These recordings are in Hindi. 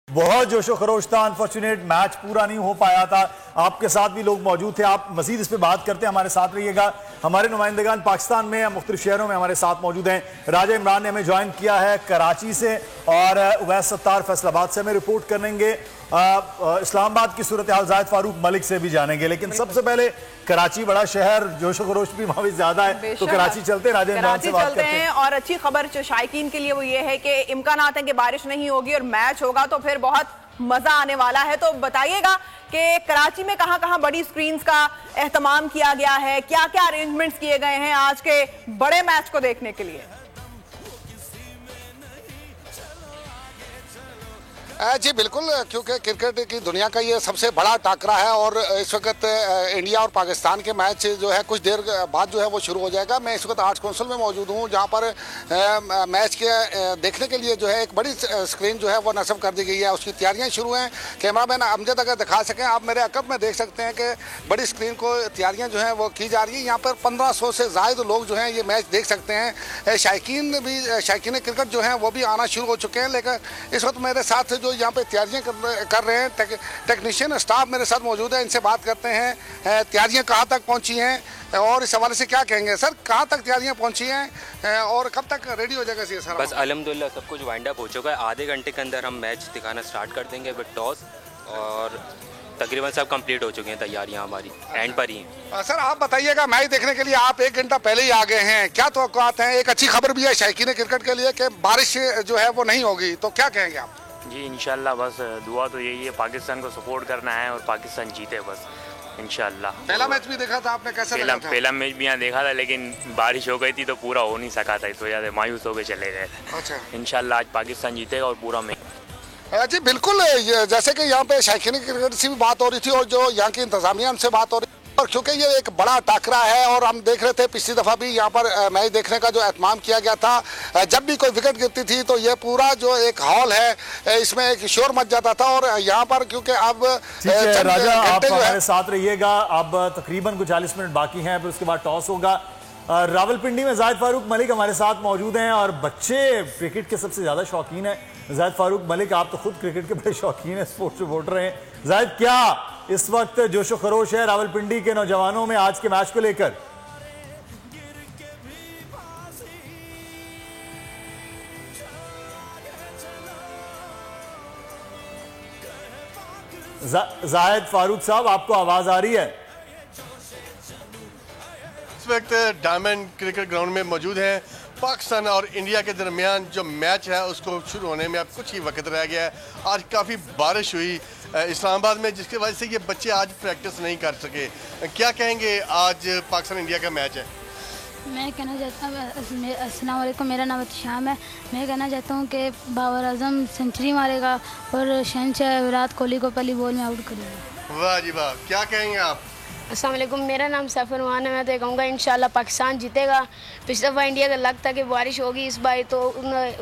बहुत जोशो खरोश था। अनफॉर्चुनेट मैच पूरा नहीं हो पाया था। आपके साथ भी लोग मौजूद थे, आप मजीद इस पे बात करते हैं, हमारे साथ रहिएगा। हमारे नुमाइंदगान पाकिस्तान में या मुख्तलिफ शहरों में हमारे साथ मौजूद हैं। राजा इमरान ने हमें ज्वाइन किया है कराची से और उवैस सत्तार फैसलाबाद से हमें रिपोर्ट करेंगे। इस्लामाबाद की सूरत हाल जाहिद फारूक मलिक से भी जानेंगे, लेकिन सबसे पहले कराची बड़ा शहर, जोशो खरोश भी वहां भी ज्यादा है, तो कराची चलते हैं, राजा इमरान से बात करते हैं। और अच्छी खबर जो शायकीन के लिए वो ये है कि इम्कानात है कि बारिश नहीं होगी और मैच होगा तो फिर बहुत मजा आने वाला है। तो बताइएगा कि कराची में कहां-कहां बड़ी स्क्रीन्स का एहतमाम किया गया है, क्या-क्या अरेंजमेंट्स किए गए हैं आज के बड़े मैच को देखने के लिए। जी बिल्कुल, क्योंकि क्रिकेट की दुनिया का ये सबसे बड़ा टाकरा है और इस वक्त इंडिया और पाकिस्तान के मैच जो है कुछ देर बाद जो है वो शुरू हो जाएगा। मैं इस वक्त आर्ट्स काउंसिल में मौजूद हूँ, जहाँ पर मैच के देखने के लिए जो है एक बड़ी स्क्रीन जो है वो नस्ब कर दी गई है। उसकी तैयारियाँ शुरू हैं। कैमरामैन अमजद अगर दिखा सकें, आप मेरे अकब में देख सकते हैं कि बड़ी स्क्रीन को तैयारियाँ जो हैं वो की जा रही है। यहाँ पर 1500 से ज़ायद लोग जो हैं ये मैच देख सकते हैं। शायकीन क्रिकेट जो हैं वो भी आना शुरू हो चुके हैं, लेकिन इस वक्त मेरे साथ जो यहाँ पे तैयारियां कर रहे हैं टेक्नीशियन स्टाफ मेरे साथ मौजूद है। इनसे बात करते हैं तैयारियां कहाँ तक पहुँची हैं और इस हवाले से क्या कहेंगे। सर, कहाँ तक तैयारियां पहुँची हैं और कब तक रेडी हो जाएगा सर? बस अल्हम्दुलिल्लाह सब कुछ वाइंड अप हो चुका है। आधे घंटे के अंदर हम मैच दिखाना स्टार्ट कर देंगे विद टॉस, और तकरीबन सब कंप्लीट हो चुके हैं तैयारियां हमारी एंड पर ही हैं। सर, आप बताइएगा, मैच देखने के लिए आप 1 घंटा पहले ही आ गए हैं, क्या तवक्कुआत हैं? एक अच्छी खबर भी है शायकीन क्रिकेट के लिए कि बारिश जो है वो नहीं होगी, तो क्या कहेंगे आप? जी इंशाल्लाह, बस दुआ तो यही है, पाकिस्तान को सपोर्ट करना है और पाकिस्तान जीते बस इंशाल्लाह। पहला मैच भी देखा था आपने, कैसा लगा था? पहला मैच भी यहाँ देखा था, लेकिन बारिश हो गई थी तो पूरा हो नहीं सका था, इस वजह से मायूस होकर चले गए थे। अच्छा, इंशाल्लाह आज पाकिस्तान जीतेगा और पूरा मैच। जी बिल्कुल, जैसे कि यहाँ पे शायकीन क्रिकेट से भी बात हो रही थी और जो यहाँ की इंतजामिया उनसे बात हो रही, और क्योंकि ये एक बड़ा टाकरा है और हम देख रहे थे पिछली दफ़ा भी यहाँ पर मैच देखने का जो एहतमाम किया गया था, जब भी कोई विकेट गिरती थी तो ये पूरा जो एक हॉल है इसमें एक शोर मच जाता था। और यहाँ पर क्योंकि अब राजा आप हमारे साथ रहिएगा, अब तकरीबन कुछ 40 मिनट बाकी हैं, फिर उसके बाद टॉस होगा। रावलपिंडी में जाहिद फारूक मलिक हमारे साथ मौजूद हैं और बच्चे क्रिकेट के सबसे ज्यादा शौकीन हैं। जाहिद फारूक मलिक, आप तो खुद क्रिकेट के बड़े शौकीन हैं, स्पोर्ट्स रिपोर्टर हैं। जाहिद, क्या इस वक्त जोशो खरोश है रावलपिंडी के नौजवानों में आज के मैच को लेकर? जाहिद फारूक साहब, आपको आवाज आ रही है? इस वक्त डायमंड क्रिकेट ग्राउंड में मौजूद हैं। पाकिस्तान और इंडिया के दरमियान जो मैच है उसको शुरू होने में अब कुछ ही वक्त रह गया है। आज काफ़ी बारिश हुई इस्लामाबाद में, जिसकी वजह से ये बच्चे आज प्रैक्टिस नहीं कर सके। क्या कहेंगे, आज पाकिस्तान इंडिया का मैच है? मैं कहना चाहता हूँ, अस्सलाम वालेकुम, मेरा नाम शाम है। मैं कहना चाहता हूँ कि बाबर आजम सेंचुरी मारेगा और शहनशाह विराट कोहली को पहली बॉल में आउट करेगा। वाह जी वाह, क्या कहेंगे आप? अस्सलाम वालेकुम, मेरा नाम सैफुर रहमान है। मैं तो कहूँगा इंशाल्लाह पाकिस्तान जीतेगा। पिछली दफ़ा इंडिया का लग था कि बारिश होगी, इस बार तो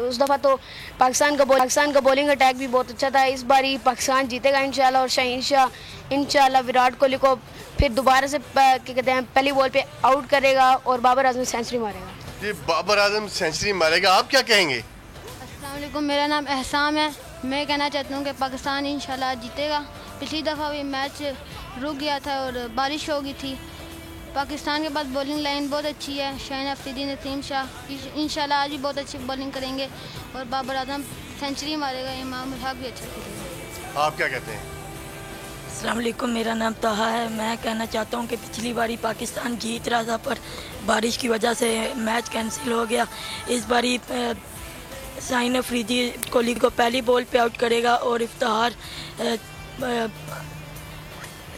उस दफ़ा तो पाकिस्तान का बॉलिंग अटैक भी बहुत अच्छा था। इस बार ही पाकिस्तान जीतेगा इंशाल्लाह और शहनशाह इंशाल्लाह विराट कोहली को फिर दोबारा से क्या कहते हैं पहली बॉल पे आउट करेगा और बाबर आजम सेंचुरी मारेगा। जी, बाबर आजम सेंचुरी मारेगा, आप क्या कहेंगे? अस्सलाम वालेकुम, मेरा नाम एहसान है। मैं कहना चाहता हूँ कि पाकिस्तान इंशाल्लाह जीतेगा। पिछली दफ़ा भी मैच रुक गया था और बारिश हो गई थी। पाकिस्तान के पास बॉलिंग लाइन बहुत अच्छी है। शाहीन अफरीदी, नसीम शाह इंशाल्लाह आज भी बहुत अच्छी बॉलिंग करेंगे और बाबर आजम सेंचुरी मारेगा। इमाम उल हक भी अच्छा खेलेगा। आप क्या कहते हैं? अस्सलाम वालेकुम, मेरा नाम तहा है। मैं कहना चाहता हूँ कि पिछली बारी पाकिस्तान जीत रहा था पर बारिश की वजह से मैच कैंसिल हो गया। इस बारी शाहीन अफरीदी कोहली को पहली बॉल पे आउट करेगा और इफ्तिखार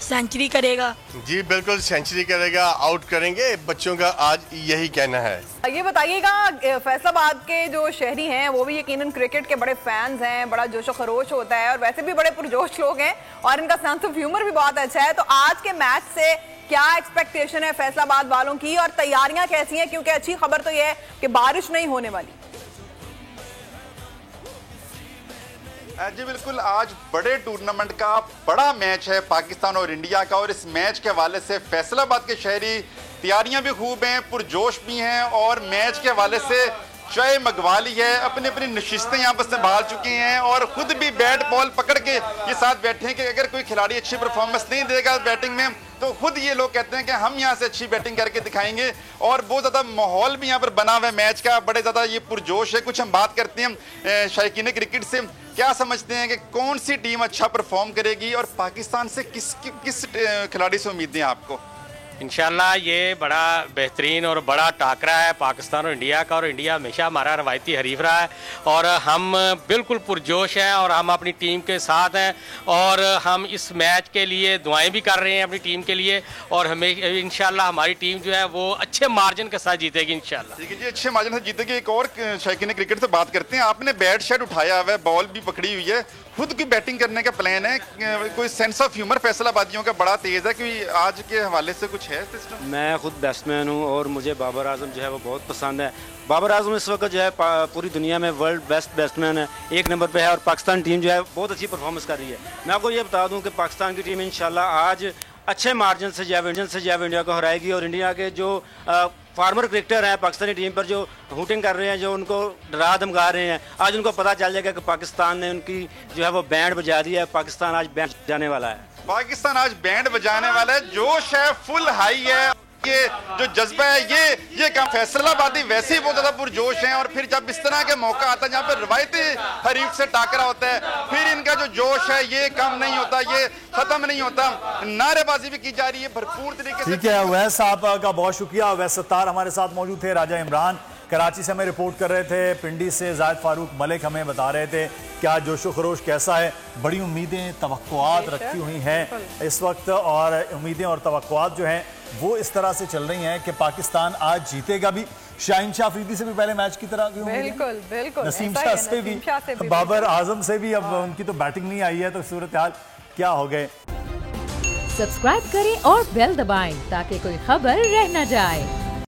सेंचुरी करेगा। जी बिल्कुल, सेंचुरी करेगा, आउट करेंगे। बच्चों का आज यही कहना है। ये बताइएगा, फैसलाबाद के जो शहरी हैं वो भी यकीनन क्रिकेट के बड़े फैंस हैं, बड़ा जोशो खरोश होता है और वैसे भी बड़े पुरजोश लोग हैं और इनका सेंस ऑफ ह्यूमर भी बहुत अच्छा है। तो आज के मैच से क्या एक्सपेक्टेशन है फैसलाबाद वालों की और तैयारियां कैसी हैं, क्योंकि अच्छी खबर तो यह है कि बारिश नहीं होने वाली। जी बिल्कुल, आज बड़े टूर्नामेंट का बड़ा मैच है पाकिस्तान और इंडिया का, और इस मैच के हवाले से फैसलाबाद के शहरी तैयारियां भी खूब हैं, पुरजोश भी हैं और मैच के हवाले से चाय मंगवा ली है, अपनी अपनी नशिस्तें यहाँ पर संभाल चुके हैं और खुद भी बैट बॉल पकड़ के ये साथ बैठे हैं कि अगर कोई खिलाड़ी अच्छी परफॉर्मेंस नहीं देगा बैटिंग में तो खुद ये लोग कहते हैं कि हम यहाँ से अच्छी बैटिंग करके दिखाएंगे। और बहुत ज़्यादा माहौल भी यहाँ पर बना हुआ है मैच का, बड़े ज़्यादा ये पुरजोश है। कुछ हम बात करते हैं शायकीन क्रिकेट से, क्या समझते हैं कि कौन सी टीम अच्छा परफॉर्म करेगी और पाकिस्तान से किस खिलाड़ी से उम्मीदें हैं आपको? इंशाल्लाह ये बड़ा बेहतरीन और बड़ा टाकरा है पाकिस्तान और इंडिया का, और इंडिया हमेशा हमारा रवायती हरीफ रहा है और हम बिल्कुल पुरजोश हैं और हम अपनी टीम के साथ हैं और हम इस मैच के लिए दुआएं भी कर रहे हैं अपनी टीम के लिए और हमें इंशाल्लाह हमारी टीम जो है वो अच्छे मार्जिन के साथ जीतेगी इंशाल्लाह। ठीक है जी, अच्छे मार्जिन से जीतेगी। एक और शायकीन क्रिकेट से बात करते हैं, आपने बैट शेट उठाया हुआ है, बॉल भी पकड़ी हुई है, खुद की बैटिंग करने का प्लान है, कोई सेंस ऑफ ह्यूमर फैसलाबाजियों का बड़ा तेज है कि आज के हवाले से कुछ है सिस्टम? मैं खुद बैट्समैन हूं और मुझे बाबर आजम जो है वो बहुत पसंद है। बाबर आजम इस वक्त जो है पूरी दुनिया में वर्ल्ड बेस्ट बैट्समैन है, 1 नंबर पे है और पाकिस्तान टीम जो है बहुत अच्छी परफॉर्मेंस कर रही है। मैं आपको ये बता दूं कि पाकिस्तान की टीम इंशाल्लाह आज अच्छे मार्जिन से जो है इंडिया को हराएगी और इंडिया के जो फार्मर क्रिकेटर हैं पाकिस्तानी टीम पर जो हुटिंग कर रहे हैं, जो उनको डरा धमका रहे हैं, आज उनको पता चल जाएगा कि पाकिस्तान ने उनकी जो है वो बैंड बजा दी है। पाकिस्तान आज बैंड बजाने वाला है, पाकिस्तान आज बैंड बजाने वाला है, जोश है, फुल हाई है, ये जो जज्बा है ये काम फैसलाबादी वैसे ही बहुत ज्यादा पुरजोश हैं। और फिर जब इस तरह के मौका आता है जहाँ पर रवायती हरीफ से टाकरा होता है, फिर इनका जो जोश है ये कम नहीं होता, ये खत्म नहीं होता, नारेबाजी भी की जा रही है भरपूर तरीके से। ठीक है, अवैस साहब का बहुत शुक्रिया। अवैस सत्तार हमारे साथ मौजूद थे, राजा इमरान कराची से हमें रिपोर्ट कर रहे थे, पिंडी से जायद फारूक मलिक हमें बता रहे थे क्या जोशो खरोश कैसा है। बड़ी उम्मीदें तवक्कुआत रखी हुई हैं इस वक्त और उम्मीदें और तवक्कुआत जो हैं वो इस तरह से चल रही हैं कि पाकिस्तान आज जीतेगा भी। शाहीन शाह अफरीदी से भी पहले मैच की तरह बिल्कुल बिल्कुल, नसीम शाह से भी, बाबर आजम से भी, अब उनकी तो बैटिंग नहीं आई है, तो सूरत हाल क्या हो गए। सब्सक्राइब करें और बेल दबाएं ताकि कोई खबर रह न जाए।